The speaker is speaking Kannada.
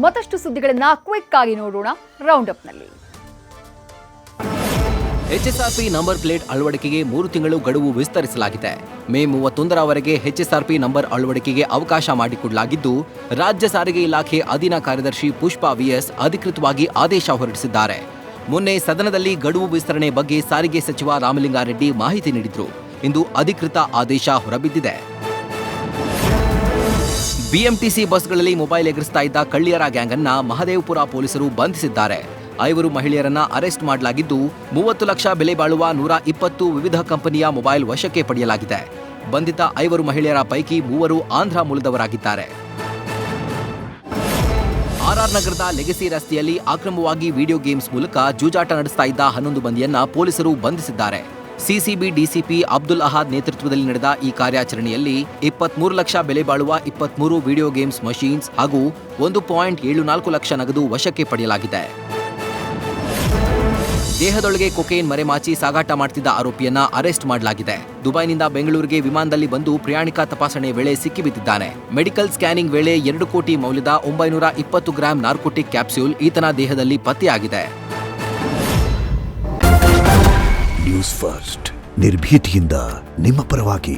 ಮತ್ತಷ್ಟು ಸುದ್ದಿಗಳನ್ನ ಕ್ವಿಕ್ ಆಗಿ ನೋಡೋಣ ರೌಂಡ್ ಅಪ್ನಲ್ಲಿ. HSRP ನಂಬರ್ ಪ್ಲೇಟ್ ಅಳವಡಿಕೆಗೆ 3 ತಿಂಗಳು ಗಡುವು ವಿಸ್ತರಿಸಲಾಗಿದೆ. ಮೇ 31ರವರೆಗೆ HSRP ನಂಬರ್ ಅಳವಡಿಕೆಗೆ ಅವಕಾಶ ಮಾಡಿಕೊಡಲಾಗಿದ್ದು, ರಾಜ್ಯ ಸಾರಿಗೆ ಇಲಾಖೆ ಅಧೀನ ಕಾರ್ಯದರ್ಶಿ ಪುಷ್ಪಾ VS ಅಧಿಕೃತವಾಗಿ ಆದೇಶ ಹೊರಡಿಸಿದ್ದಾರೆ. ಮೊನ್ನೆ ಸದನದಲ್ಲಿ ಗಡುವು ವಿಸ್ತರಣೆ ಬಗ್ಗೆ ಸಾರಿಗೆ ಸಚಿವ ರಾಮಲಿಂಗಾರೆಡ್ಡಿ ಮಾಹಿತಿ ನೀಡಿದ್ರು. ಇಂದು ಅಧಿಕೃತ ಆದೇಶ ಹೊರಬಿದ್ದಿದೆ. BMTC ಬಸ್ಗಳಲ್ಲಿ ಮೊಬೈಲ್ ಎಗರಿಸ್ತಾ ಇದ್ದ ಕಳ್ಳಿಯರ ಗ್ಯಾಂಗ್ ಅನ್ನ ಮಹದೇವಪುರ ಪೊಲೀಸರು ಬಂಧಿಸಿದ್ದಾರೆ. 5 ಮಹಿಳೆಯರನ್ನ ಅರೆಸ್ಟ್ ಮಾಡಲಾಗಿದ್ದು, 30 ಲಕ್ಷ ಬೆಲೆ ಬಾಳುವ 120 ವಿವಿಧ ಕಂಪನಿಯ ಮೊಬೈಲ್ ವಶಕ್ಕೆ ಪಡೆಯಲಾಗಿದೆ. ಬಂಧಿತ 5 ಮಹಿಳೆಯರ ಪೈಕಿ 3 ಆಂಧ್ರ ಮೂಲದವರಾಗಿದ್ದಾರೆ. RR ನಗರದ ಲೆಗಸಿ ರಸ್ತೆಯಲ್ಲಿ ಅಕ್ರಮವಾಗಿ ವಿಡಿಯೋ ಗೇಮ್ಸ್ ಮೂಲಕ ಜೂಜಾಟ ನಡೆಸ್ತಾ ಇದ್ದ 11 ಮಂದಿಯನ್ನ ಪೊಲೀಸರು ಬಂಧಿಸಿದ್ದಾರೆ. CCB DCP ಅಬ್ದುಲ್ ಅಹಾದ್ ನೇತೃತ್ವದಲ್ಲಿ ನಡೆದ ಈ ಕಾರ್ಯಾಚರಣೆಯಲ್ಲಿ 23 ಲಕ್ಷ ಬೆಲೆ ಬಾಳುವ 23 ವಿಡಿಯೋ ಗೇಮ್ಸ್ ಮಷೀನ್ಸ್ ಹಾಗೂ 1.74 ಲಕ್ಷ ನಗದು ವಶಕ್ಕೆ ಪಡೆಯಲಾಗಿದೆ. ದೇಹದೊಳಗೆ ಕೊಕೇನ್ ಮರೆಮಾಚಿ ಸಾಗಾಟ ಮಾಡ್ತಿದ್ದ ಆರೋಪಿಯನ್ನ ಅರೆಸ್ಟ್ ಮಾಡಲಾಗಿದೆ. ದುಬೈನಿಂದ ಬೆಂಗಳೂರಿಗೆ ವಿಮಾನದಲ್ಲಿ ಬಂದು ಪ್ರಯಾಣಿಕ ತಪಾಸಣೆ ವೇಳೆ ಸಿಕ್ಕಿಬಿದ್ದಿದ್ದಾನೆ. ಮೆಡಿಕಲ್ ಸ್ಕ್ಯಾನಿಂಗ್ ವೇಳೆ 2 ಕೋಟಿ ಮೌಲ್ಯದ 920 ಗ್ರಾಂ ನಾರ್ಕೋಟಿಕ್ ಕ್ಯಾಪ್ಸ್ಯೂಲ್ ಈತನ ದೇಹದಲ್ಲಿ ಪತ್ತೆಯಾಗಿದೆ. ನ್ಯೂಸ್ ಫಸ್ಟ್ ನಿರ್ಭೀತಿಯಿಂದ ನಿಮ್ಮ ಪರವಾಗಿ.